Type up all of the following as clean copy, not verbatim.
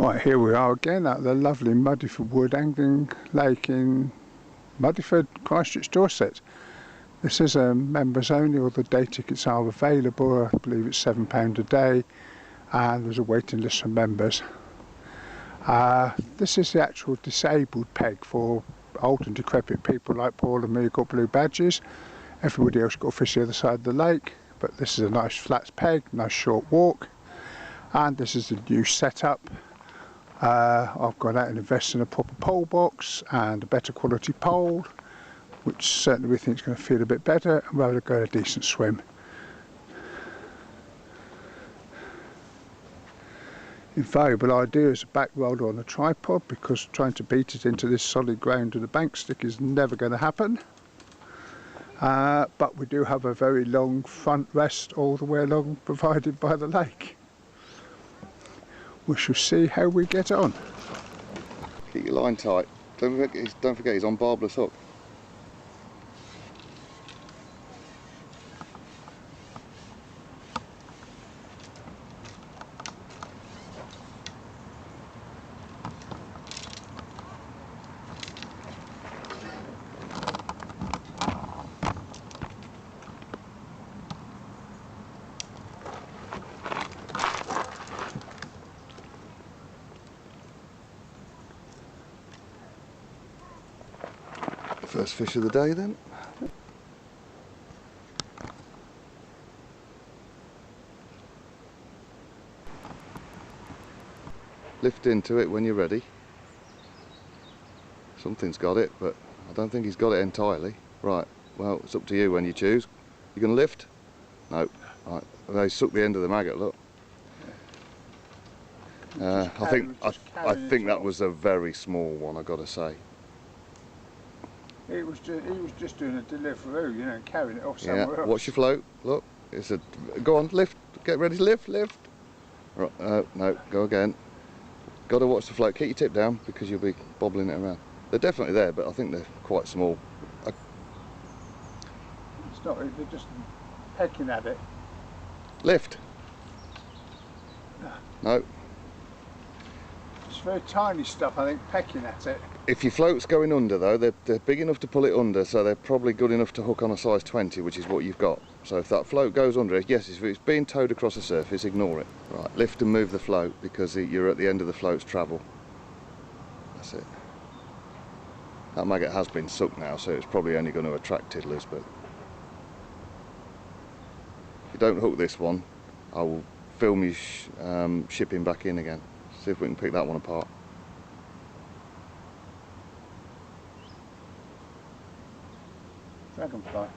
Right, here we are again at the lovely Muddyford Wood Angling Lake in Muddyford, Christchurch, Dorset. This is members only, all the day tickets are available. I believe it's £7 a day and there's a waiting list for members. This is the actual disabled peg for old and decrepit people like Paul and me who've got blue badges. Everybody else got to fish the other side of the lake, but this is a nice flat peg, nice short walk, and this is the new setup. I've gone out and invested in a proper pole box and a better quality pole, which certainly we think is going to feel a bit better, and we're able to go a decent swim. Invaluable idea is a back roller on a tripod, because trying to beat it into this solid ground with a bank stick is never going to happen. But we do have a very long front rest all the way along, provided by the lake. We shall see how we get on. Keep your line tight. Don't forget he's on barbless hook. First fish of the day then. Lift into it when you're ready. Something's got it, but I don't think he's got it entirely. Right, well, it's up to you when you choose. You gonna lift? No. Right, they sucked the end of the maggot, look. I think that was a very small one, I've got to say. He was just doing a deliveroo, you know, and carrying it off somewhere else. Watch your float. Look, it's a. Go on, lift. Get ready to lift. Right, no, go again. Got to watch the float. Keep your tip down because you'll be bobbling it around. They're definitely there, but I think they're quite small. It's not. They're just pecking at it. Lift. No. It's very tiny stuff, I think, pecking at it. If your float's going under though, they're big enough to pull it under, so they're probably good enough to hook on a size 20, which is what you've got. So if that float goes under it, yes, if it's being towed across the surface, ignore it. Right, lift and move the float because you're at the end of the float's travel. That's it. That maggot has been sucked now, so it's probably only going to attract tiddlers, but if you don't hook this one, I will film you shipping back in again. See if we can pick that one apart. Dragonfly.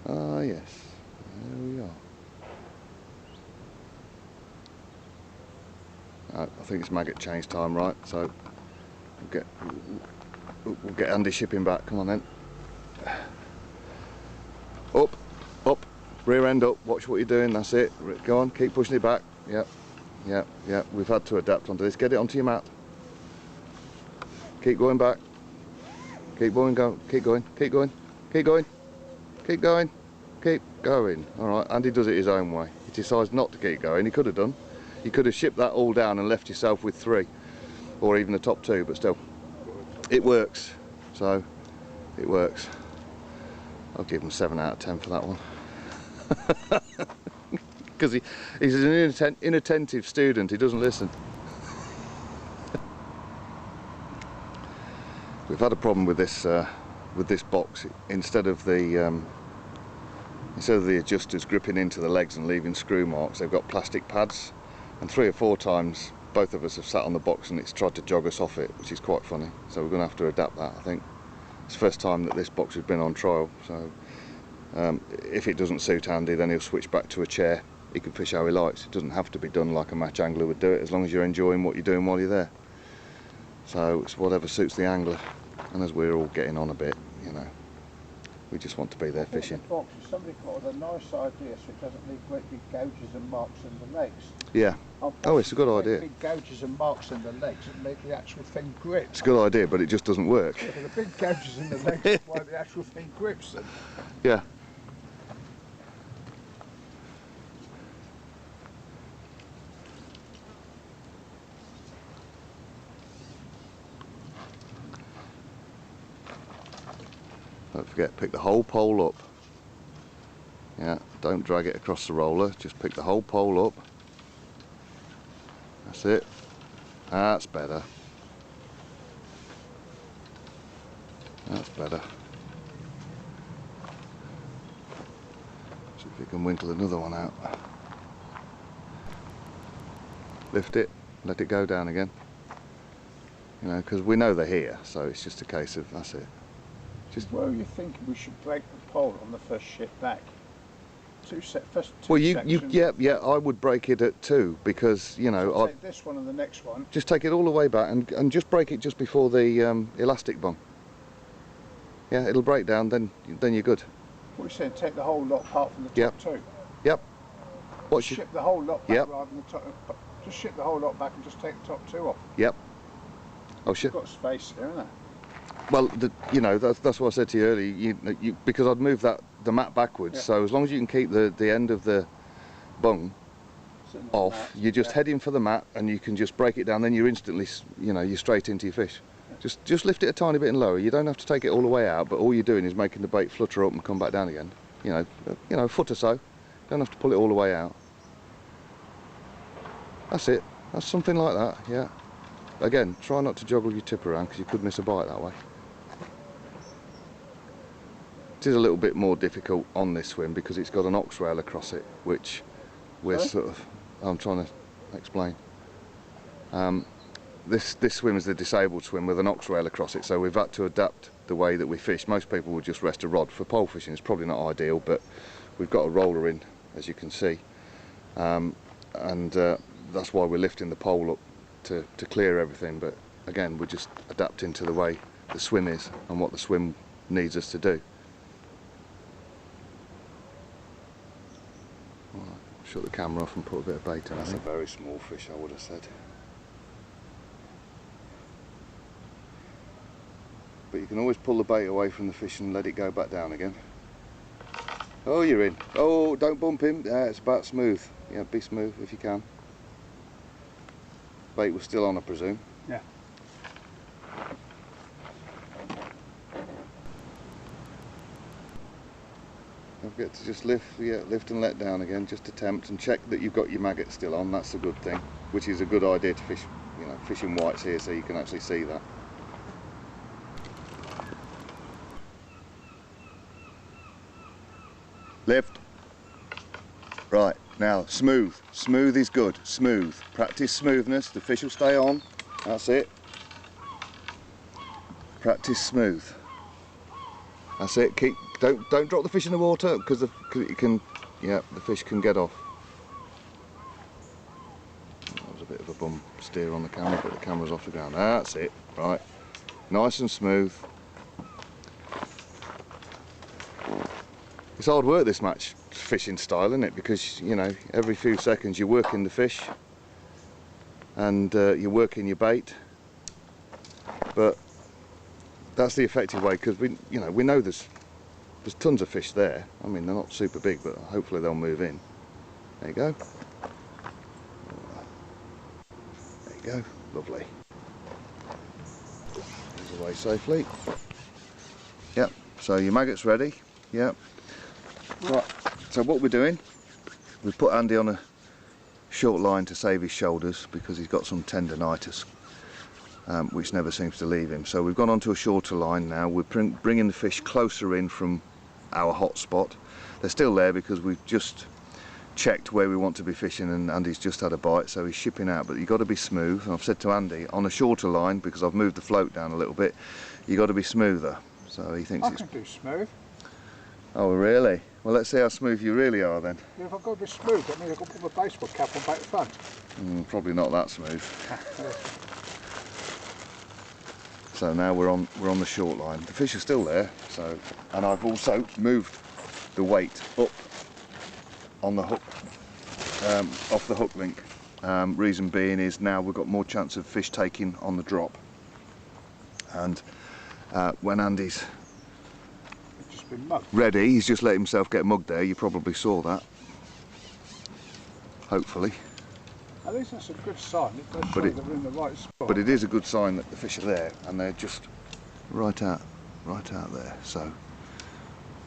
Ah, yes, there we are. I think it's maggot change time, right? So we'll get Andy shipping back. Come on then. Up, rear end up. Watch what you're doing. That's it. Go on, keep pushing it back. Yep. We've had to adapt onto this. Get it onto your mat. Keep going back. Keep going. Keep going. All right. Andy does it his own way. He decides not to keep going. He could have done. You could have shipped that all down and left yourself with 3, or even the top 2. But still, it works. So it works. I'll give him 7 out of 10 for that one. Because he's an inattentive student. He doesn't listen. We've had a problem with this box. Instead of the adjusters gripping into the legs and leaving screw marks, they've got plastic pads, and 3 or 4 times both of us have sat on the box and it's tried to jog us off it, which is quite funny. So we're going to have to adapt that, I think. It's the first time that this box has been on trial, so if it doesn't suit Andy, then he'll switch back to a chair. He can fish how he likes. It doesn't have to be done like a match angler would do it, as long as you're enjoying what you're doing while you're there. So it's whatever suits the angler, and as we're all getting on a bit, you know, we just want to be there fishing. The box, somebody got a nice idea so it doesn't leave great big gouges and marks in the legs. Yeah. Oh, it's a good idea. Big gouges and marks in the legs and make the actual thing grip. It's a good idea, but it just doesn't work. Yeah, the big gouges in the legs is why the actual thing grips them. Yeah. Don't forget, pick the whole pole up. Yeah, don't drag it across the roller, just pick the whole pole up. That's it. That's better. That's better. See if you can winkle another one out. Lift it, let it go down again. You know, because we know they're here, so it's just a case of, that's it. Just where are you thinking we should break the pole on the first ship back? First two Well, sections. yeah, I would break it at 2 because, you know, So take this one and the next one. just take it all the way back and just break it just before the elastic bung. Yeah, it'll break down, then you're good. What are you saying? Take the whole lot apart from the top two. Yep. What's your... Ship the whole lot back Yep. rather than the top. Just ship the whole lot back and just take the top two off. Yep. Oh shit. Got space here, isn't there? Well, you know, that's what I said to you earlier. Because I'd moved the mat backwards, so as long as you can keep the end of the bung off, you're just heading for the mat, and you can just break it down. Then you're instantly, you know, you're straight into your fish. Just lift it a tiny bit and lower. You don't have to take it all the way out, but all you're doing is making the bait flutter up and come back down again. You know, a foot or so. Don't have to pull it all the way out. That's it. That's something like that. Yeah. Again, try not to joggle your tip around because you could miss a bite that way. It is a little bit more difficult on this swim because it's got an ox rail across it, which we're I'm trying to explain. This swim is the disabled swim with an ox rail across it, so we've had to adapt the way that we fish. Most people would just rest a rod. For pole fishing it's probably not ideal, but we've got a roller in, as you can see, and that's why we're lifting the pole up to clear everything. But again, we're just adapting to the way the swim is and what the swim needs us to do. Right, shut the camera off and put a bit of bait in. That's a very small fish, I would have said. But you can always pull the bait away from the fish and let it go back down again. Oh, you're in. Oh, don't bump him. It's about smooth. Yeah, be smooth if you can. Bait was still on, I presume. Yeah. Don't forget to just lift and let down again. Just attempt and check that you've got your maggot still on. That's a good thing. Which is a good idea to fish. You know, fishing whites here, so you can actually see that. Lift. Right, now smooth. Smooth is good. Smooth. Practice smoothness. The fish will stay on. That's it. Practice smooth. That's it. Don't drop the fish in the water because it can, yeah, the fish can get off. That was a bit of a bum steer on the camera, but the camera's off the ground. That's it. Right. Nice and smooth. It's hard work, this match fishing style, isn't it? Because, you know, every few seconds you're working the fish and you're working your bait. But that's the effective way, because we know there's tons of fish there. I mean, they're not super big, but hopefully they'll move in. There you go. There you go. Lovely. He's away safely. Yep. So your maggot's ready. Yep. Right, so what we're doing, we've put Andy on a short line to save his shoulders because he's got some tendonitis, which never seems to leave him. So we've gone onto a shorter line now. We're bringing the fish closer in from our hot spot. They're still there because we've just checked where we want to be fishing, and Andy's just had a bite, so he's shipping out. But you've got to be smooth, and I've said to Andy, on a shorter line, because I've moved the float down a little bit, you've got to be smoother. So he thinks I can do smooth. Oh really? Well, let's see how smooth you really are then. Yeah, if I've got to be smooth, that means I've got to put my baseball cap on back to front. Probably not that smooth. So now we're on the short line. The fish are still there, so, and I've also moved the weight up on the hook, off the hook link. Reason being is now we've got more chance of fish taking on the drop. And when Andy's ready, he's just let himself get mugged there. You probably saw that. Hopefully. At least that's a good sign. It does show that we're in the right spot. But it is a good sign that the fish are there, and they're just right out there. So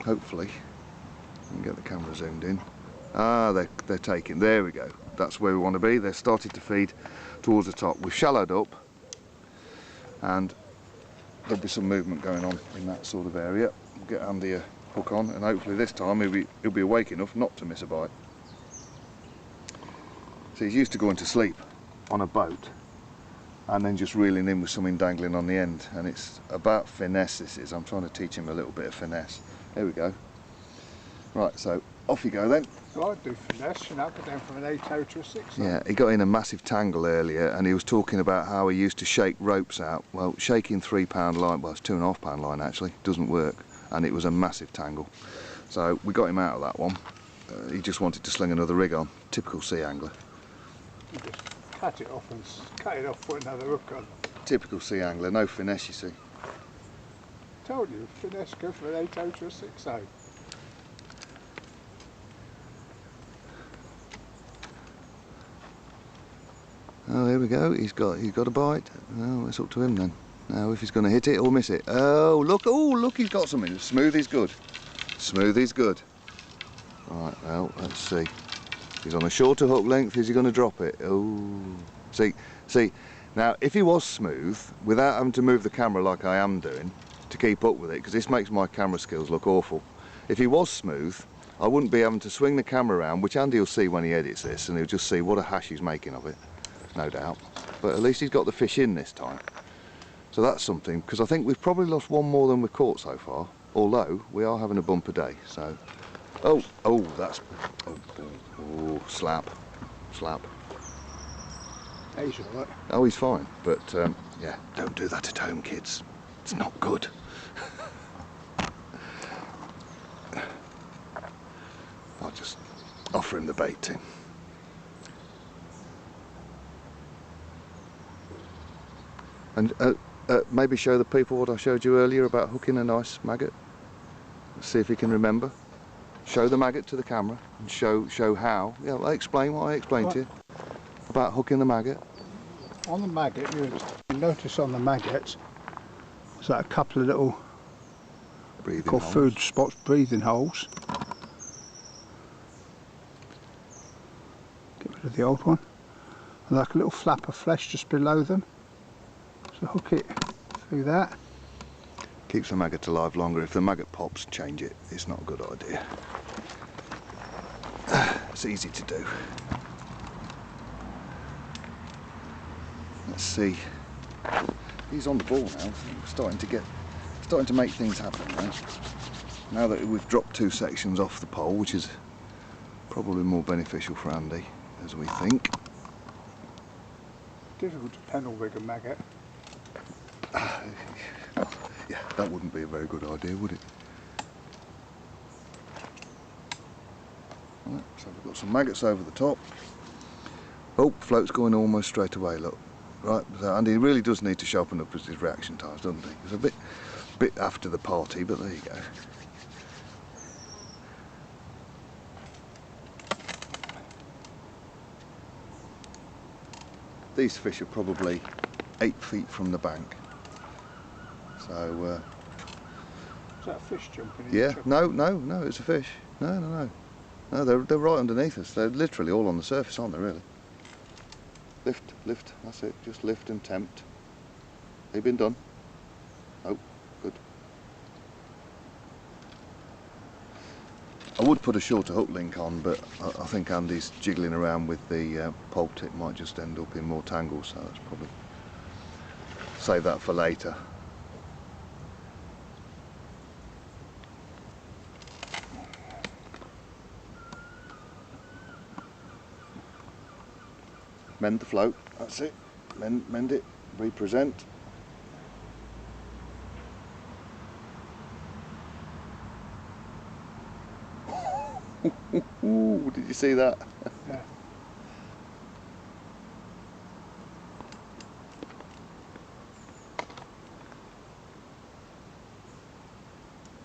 hopefully. We can get the camera zoomed in. Ah, they're taking, there we go. That's where we want to be. They're starting to feed towards the top. We've shallowed up and there'll be some movement going on in that sort of area. We'll get Andy a hook on and hopefully this time he'll be awake enough not to miss a bite. So he's used to going to sleep on a boat and then just reeling in with something dangling on the end, and it's about finesse this is. I'm trying to teach him a little bit of finesse. There we go. Right, so off you go then. So I do finesse, you know, go down from an 8/0 to a 6/0. Yeah, he got in a massive tangle earlier and he was talking about how he used to shake ropes out. Well, shaking £3 line, well it's £2.5 line actually, doesn't work, and it was a massive tangle. So we got him out of that one. He just wanted to sling another rig on, typical sea angler. You just cut it off and cut it off, put another hook on. Typical sea angler, no finesse you see. Told you, finesse, go from an 8/0 to a 6/0. Oh, here we go. He's got a bite. Oh, it's up to him then. Now, if he's going to hit it or miss it. Oh, look, he's got something. Smooth is good. Smooth is good. Right, well, let's see. He's on a shorter hook length. Is he going to drop it? Oh, see. Now, if he was smooth, without having to move the camera like I am doing to keep up with it, because this makes my camera skills look awful. If he was smooth, I wouldn't be having to swing the camera around, which Andy will see when he edits this, and he'll just see what a hash he's making of it. No doubt, but at least he's got the fish in this time, so that's something, because I think we've probably lost one more than we've caught so far, although we are having a bumper day. So that's slap. He's all right. Oh, he's fine, but yeah, don't do that at home, kids, it's not good. I'll just offer him the bait tin. And maybe show the people what I showed you earlier about hooking a nice maggot. See if you can remember. Show the maggot to the camera and show how. Yeah, I'll explain what I explained to you about hooking the maggot. On the maggot, you notice on the maggot, there's like a couple of little Breathing called holes. food spots, breathing holes. Get rid of the old one. And like a little flap of flesh just below them. So hook it through that. Keeps the maggot alive longer. If the maggot pops, change it. It's not a good idea. It's easy to do. Let's see. He's on the ball now. We're starting to make things happen now. Now that we've dropped 2 sections off the pole, which is probably more beneficial for Andy, as we think. Difficult to panel rig a maggot. Yeah, that wouldn't be a very good idea, would it? Right, so we've got some maggots over the top. Oh, float's going almost straight away, look. Right, so Andy really does need to sharpen up his reaction times, doesn't he? It's a bit after the party, but there you go. These fish are probably 8 feet from the bank. So, Is that a fish jumping in? yeah, no, it's a fish. No, they're right underneath us. They're literally all on the surface, aren't they, really? Lift, that's it. Just lift and tempt. Have you been done? Oh, good. I would put a shorter hook link on, but I think Andy's jiggling around with the pulp tip might just end up in more tangles, so that's probably save that for later. Mend the float, that's it. Mend it, represent. Ooh, did you see that? Yeah.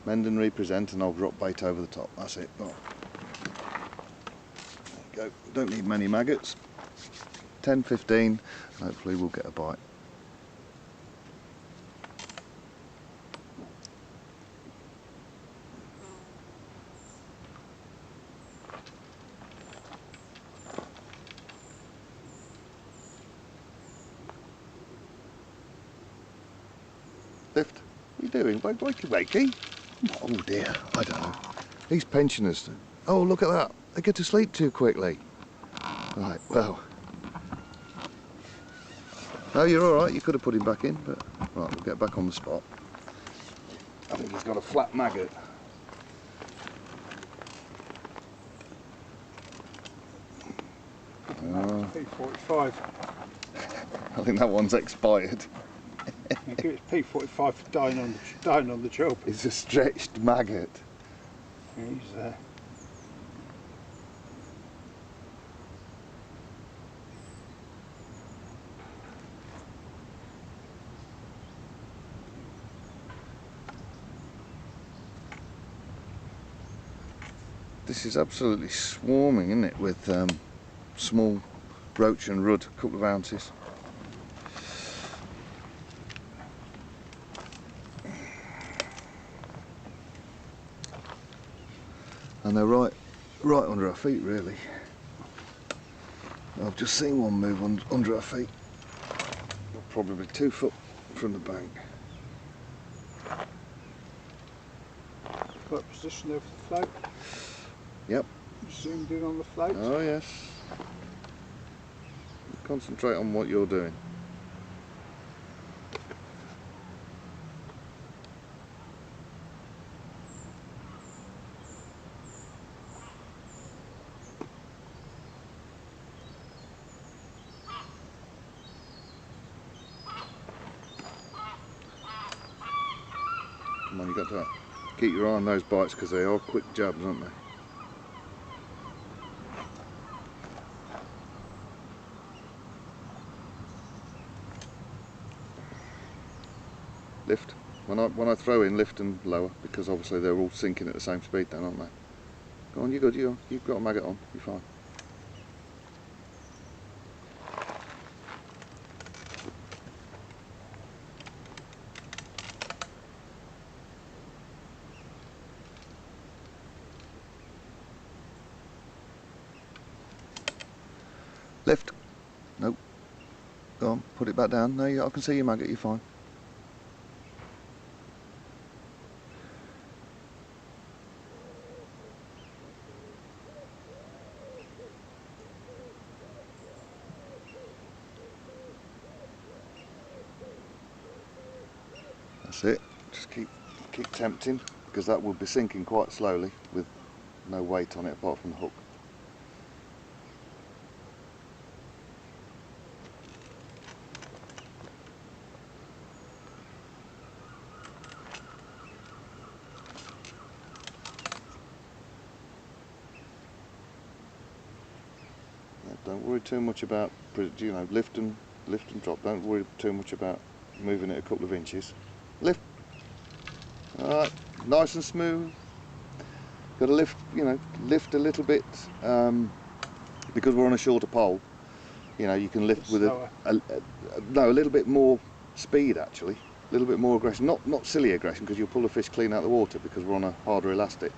Mend and represent, and I'll drop bait over the top. That's it. Oh. There you go. Don't need many maggots. 10, 15, hopefully we'll get a bite. Lift. What are you doing? Wakey, wakey. Oh dear, I don't know. These pensioners. Oh, look at that. They get to sleep too quickly. Right, well. No, you're all right. You could have put him back in, but right, we'll get back on the spot. I think he's got a flat maggot. P45. I think that one's expired. Yeah, give it P45 for dying on the job. It's a stretched maggot. Yeah, he's there. This is absolutely swarming, isn't it, with small roach and rudd, a couple of ounces. And they're right under our feet, really. I've just seen one move under our feet. Probably 2 foot from the bank. Got a position there for the float. Yep. Zoomed in on the float. Oh yes. Concentrate on what you're doing. Come on, you got to keep your eye on those bites because they are quick jabs, aren't they? Lift. When I throw in, lift and lower, because obviously they're all sinking at the same speed then, aren't they? Go on, you're good, you've got a maggot on, you're fine. Lift. Nope. Go on, put it back down. No, I can see your maggot, you're fine. That's it. Just keep tempting, because that will be sinking quite slowly with no weight on it apart from the hook. Don't worry too much about, lift and drop. Don't worry too much about moving it a couple of inches. Lift. Alright, nice and smooth. Got to lift, lift a little bit, because we're on a shorter pole. You can lift with a little bit more speed actually, a little bit more aggression. Not silly aggression, because you'll pull the fish clean out of the water because we're on a harder elastic.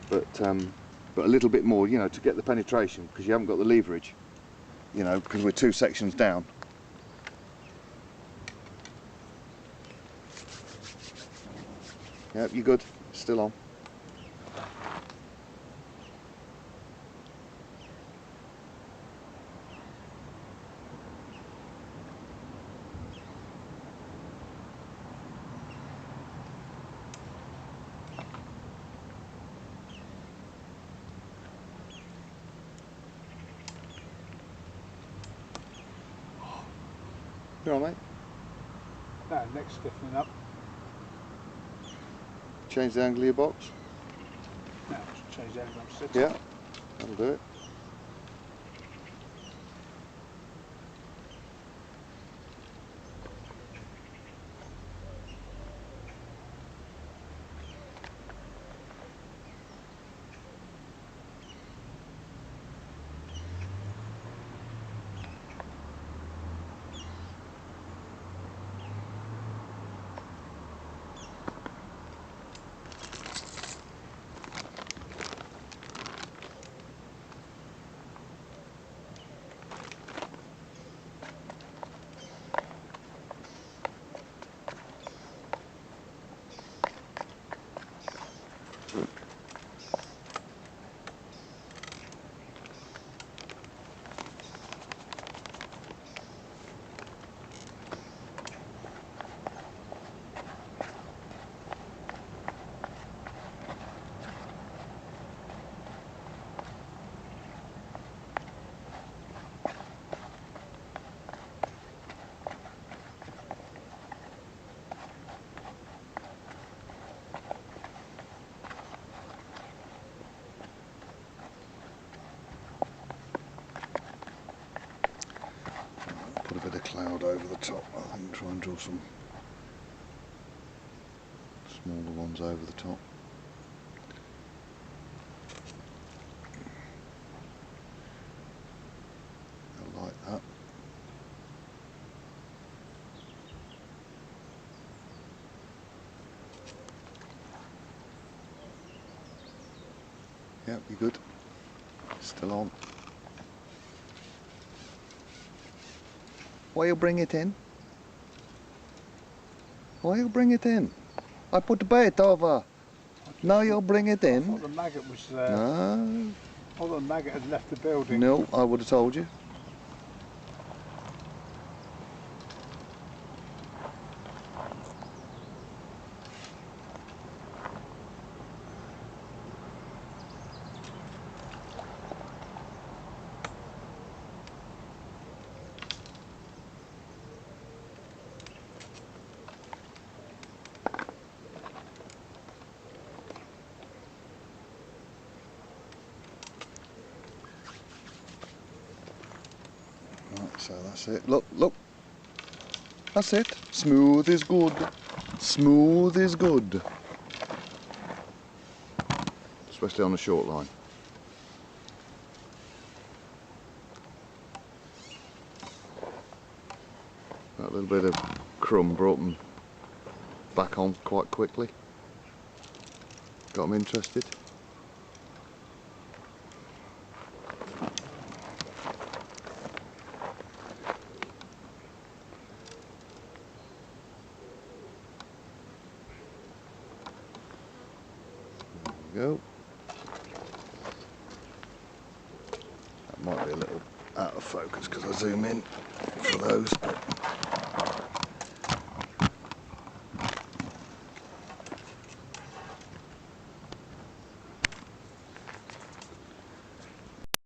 But a little bit more, to get the penetration, because you haven't got the leverage. Because we're 2 sections down. Yep, you're good. Still on. You alright, mate? No, neck's stiffening up. Change the angle of your box. No, just change the angle I'm sitting. Yeah, that'll do it. cloud over the top. I think try and draw some smaller ones over the top. I like that. Yeah, be good. Still on. Why you bring it in? Why you bring it in? I put the bait over. Now you bring it I in. thought the maggot was there. No. I thought the maggot had left the building. No, I would have told you. Right, so that's it. Look, look. That's it. Smooth is good. Smooth is good. Especially on a short line. That little bit of crumb brought them back on quite quickly. Got them interested. There we go. That might be a little out of focus because I zoom in for those.